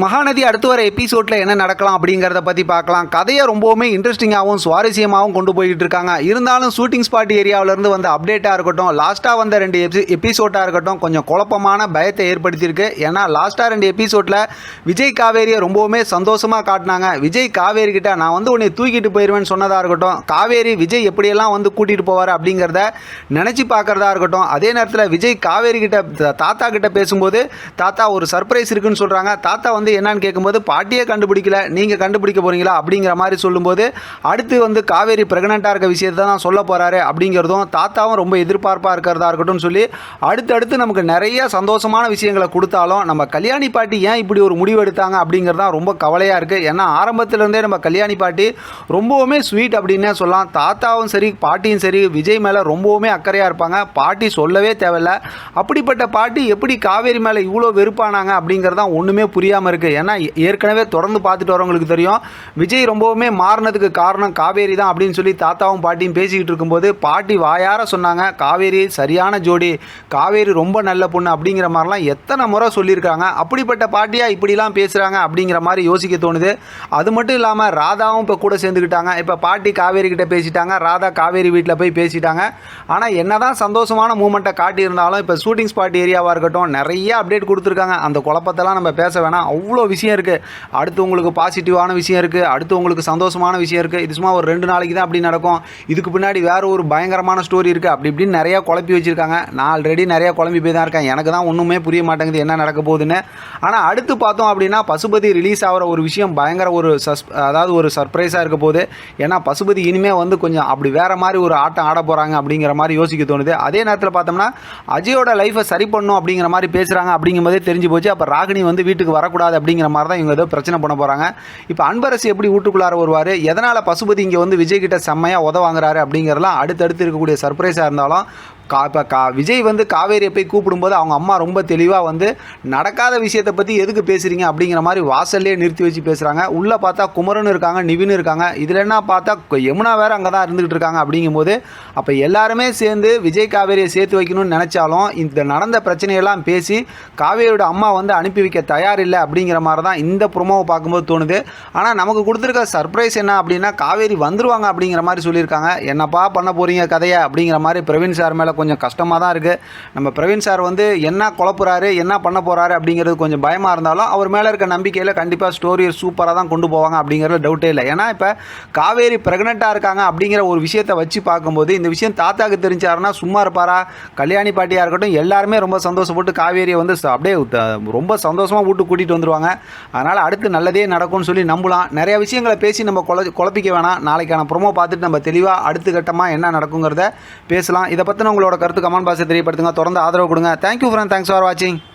மகாநதி அடுத்து வர எபிசோடில் என்ன நடக்கலாம் அப்படிங்கிறத பற்றி பார்க்கலாம். கதையை ரொம்பவுமே இன்ட்ரெஸ்டிங்காகவும் சுவாரஸ்யமாகவும் கொண்டு போயிட்டு இருக்காங்க. இருந்தாலும் ஷூட்டிங் ஸ்பாட் ஏரியாவிலேருந்து வந்த அப்டேட்டாக இருக்கட்டும், லாஸ்ட்டாக வந்த 2 எபிசோடாக இருக்கட்டும், கொஞ்சம் குழப்பமான பயத்தை ஏற்படுத்தியிருக்கு. ஏன்னா லாஸ்ட்டாக 2 எபிசோடில் விஜய் காவேரியை ரொம்பவுமே சந்தோஷமாக காட்டினாங்க. விஜய் காவேரி கிட்ட நான் வந்து உன்னை தூக்கிட்டு போயிடுவேன்னு சொன்னதாக இருக்கட்டும், காவேரி விஜய் எப்படியெல்லாம் வந்து கூட்டிகிட்டு போவார் அப்படிங்கிறத நினச்சி பார்க்குறதா இருக்கட்டும். அதே நேரத்தில் விஜய் காவேரி கிட்ட தாத்தா கிட்ட பேசும்போது தாத்தா ஒரு சர்ப்ரைஸ் இருக்குன்னு சொல்கிறாங்க. தாத்தா வந்து என்னன்னு கேட்கும்போது பாட்டியே கண்டுபிடிக்கல, நீங்கள் கண்டுபிடிக்க போகிறீங்களா அப்படிங்கிற மாதிரி சொல்லும்போது அடுத்து வந்து காவேரி பிரெக்னெண்ட்டாக இருக்க விஷயத்தை தான் சொல்ல போகிறாரு அப்படிங்கிறதும் தாத்தாவும் ரொம்ப எதிர்பார்ப்பாக இருக்கிறதா இருக்கட்டும் சொல்லி அடுத்தடுத்து நமக்கு நிறைய சந்தோஷமான விஷயங்களை கொடுத்தாலும் நம்ம கல்யாணி பாட்டி ஏன் இப்படி ஒரு முடிவு எடுத்தாங்க அப்படிங்கிறது தான் ரொம்ப கவலையாக இருக்குது. ஏன்னா ஆரம்பத்திலேருந்தே நம்ம கல்யாணி பாட்டி ரொம்பவுமே ஸ்வீட் அப்படின்னே சொல்லலாம். தாத்தாவும் சரி பாட்டியும் சரி விஜய் மேலே ரொம்பவுமே அக்கறையாக இருப்பாங்க. பாட்டி சொல்லவே தேவையில்லை. அப்படிப்பட்ட பாட்டி எப்படி காவேரி மேலே இவ்வளோ வெறுப்பானாங்க அப்படிங்கிறது தான் ஒன்றுமே புரியாமல் இருக்குது. ஏன்னா ஏற்கனவே தொடர்ந்து பார்த்துட்டு வரவங்களுக்கு தெரியும் விஜய் ரொம்பவுமே மாறினதுக்கு காரணம் காவேரி தான் அப்படின்னு சொல்லி தாத்தாவும் பாட்டியும் பேசிக்கிட்டு இருக்கும்போது பாட்டி வாயார சொன்னாங்க காவேரி சரியான ஜோடி, காவேரி ரொம்ப நல்ல பொண்ணு அப்படிங்கிற மாதிரிலாம் எத்தனை முறை சொல்லியிருக்காங்க. அப்படிப்பட்ட பாட்டியாக இப்படிலாம் பேசுகிறாங்க அப்படிங்கிற மாதிரி யோசிக்க தோணுது. அது மட்டும் இல்லாமல் ராதாவும் இப்போ கூட சேர்ந்துக்கிட்டாங்க. இப்போ பாட்டி காவேரி கிட்ட பேசிட்டாங்க, ராதா காவேரி வீட்டில் போய் பேசிட்டாங்க. ஆனால் என்னதான் சந்தோஷமான மூமெண்ட்டை காட்டியிருந்தாலும் இப்போ ஷூட்டிங் ஸ்பாட் ஏரியாவாக இருக்கட்டும் நிறைய அப்டேட் கொடுத்துருக்காங்க. அந்த குழப்பத்தெல்லாம் நம்ம பேச வேணாம், அவ்வளோ விஷயம் இருக்குது. அடுத்து உங்களுக்கு பாசிட்டிவான விஷயம் இருக்குது, அடுத்து உங்களுக்கு சந்தோஷமான விஷயம் இருக்குது. இது சும்மா ஒரு 2 நாளைக்கு தான் அப்படி நடக்கும், இதுக்கு பின்னாடி வேறு ஒரு பயங்கரமான ஸ்டோரி இருக்குது அப்படி இப்படின்னு நிறையா குழப்பி வச்சுருக்காங்க. நான் ஆல்ரெடி நிறையா குழம்பி போய் தான் இருக்கேன். எனக்கு தான் ஒன்றுமே புரிய மாட்டேங்குது என்ன நடக்க போகுதுன்னு. ஆனால் அடுத்து பார்த்தோம் அப்படின்னா பசுபதி ரிலீஸ் ஆகிற ஒரு விஷயம் பயங்கர ஒரு அதாவது ஒரு சர்ப்ரைஸாக இருக்க போகுது. ஏன்னா பசுபதி இனிமேல் வந்து கொஞ்சம் அப்படி வேறு மாதிரி ஒரு ஆட்டம் ஆட போகிறாங்க அப்படிங்கிற மாதிரி யோசிக்க தோணுது. அதே நேரத்தில் பார்த்தோம்னா அஜயோட லைஃப்பை சரி பண்ணும் அப்படிங்கிற மாதிரி பேசுகிறாங்க அப்படிங்கும்போதே தெரிஞ்சு போச்சு. அப்போ ராகினி வந்து வீட்டுக்கு வரக்கூடாது அப்படிங்கிற மாதிரி தான் இவங்க ஏதோ பிரச்சனை பண்ண போகிறாங்க. இப்போ அன்பரசு எப்படி வீட்டுக்குள்ளார வருவார், எதனால் பசுபதி இங்கே வந்து விஜய் கிட்ட செம்மையாக உதவாங்கிறாரு அப்படிங்கிறலாம் அடுத்தடுத்து இருக்கக்கூடிய சர்ப்ரைஸாக இருந்தாலும் இப்போ விஜய் வந்து காவேரியை போய் கூப்பிடும்போது அவங்க அம்மா ரொம்ப தெளிவாக வந்து நடக்காத விஷயத்தை பற்றி எதுக்கு பேசுகிறீங்க அப்படிங்கிற மாதிரி வாசல்லே நிறுத்தி வச்சு பேசுகிறாங்க. உள்ளே பார்த்தா குமரன் இருக்காங்க, நிவின் இருக்காங்க, இதில் என்ன பார்த்தா யமுனா வேறு அங்கே தான் இருந்துகிட்டு இருக்காங்க. அப்படிங்கும்போது அப்போ எல்லாருமே சேர்ந்து விஜய் காவேரியை சேர்த்து வைக்கணும்னு நினச்சாலும் இந்த நடந்த பிரச்சனையெல்லாம் பேசி காவேரியோட அம்மா வந்து அனுப்பி வைக்க தயார் இல்லை அப்படிங்கிற மாதிரி தான் இந்த ப்ரொமோவை பார்க்கும்போது தோணுது. ஆனால் நமக்கு கொடுத்துருக்க சர்ப்ரைஸ் என்ன அப்படின்னா காவேரி வந்துருவாங்க அப்படிங்கிற மாதிரி சொல்லியிருக்காங்க. என்னப்பா பண்ண போகிறீங்க கதையை அப்படிங்கிற மாதிரி பிரவீன் சார் மேலே கொஞ்சம் கஷ்டமாக தான் இருக்குது. நம்ம பிரவீன் சார் வந்து என்ன குழப்புறாரு என்ன பண்ண போகிறாரு அப்படிங்கிறது கொஞ்சம் பயமாக இருந்தாலும் அவர் மேலே இருக்க நம்பிக்கையில் கண்டிப்பாக ஸ்டோரியை சூப்பராக தான் கொண்டு போவாங்க அப்படிங்கிறது டவுட்டே இல்லை. ஏன்னா இப்போ காவேரி ப்ரெக்னெண்ட்டாக இருக்காங்க அப்படிங்கிற ஒரு விஷயத்தை வச்சு பார்க்கும்போது இந்த விஷயம் தாத்தாவுக்கு தெரிஞ்சாருன்னா சும்மா இருப்பாரா? கல்யாணி பாட்டியாக இருக்கட்டும் எல்லாருமே ரொம்ப சந்தோஷப்பட்டு காவேரியை வந்து அப்படியே ரொம்ப சந்தோஷமாக வீட்டுக்கு கூட்டிகிட்டு வந்துடுவாங்க. அதனால் அடுத்து நல்லதே நடக்கும்னு சொல்லி நம்பலாம். நிறைய விஷயங்களை பேசி நம்ம குழப்பிக்க வேணாம். நாளைக்கான ப்ரோமோ பார்த்துட்டு நம்ம தெளிவாக அடுத்த கட்டமாக என்ன நடக்குங்கிறத பேசலாம். இதை பற்றின உங்களோட கருத்து கமெண்ட் பாக்ஸில் தெரியப்படுத்துங்க. தொடர்ந்து ஆதரவு கொடுங்க. தேங்க்யூ ஃப்ரெண்ட், தேங்க்ஸ் ஃபார் வாட்சிங்.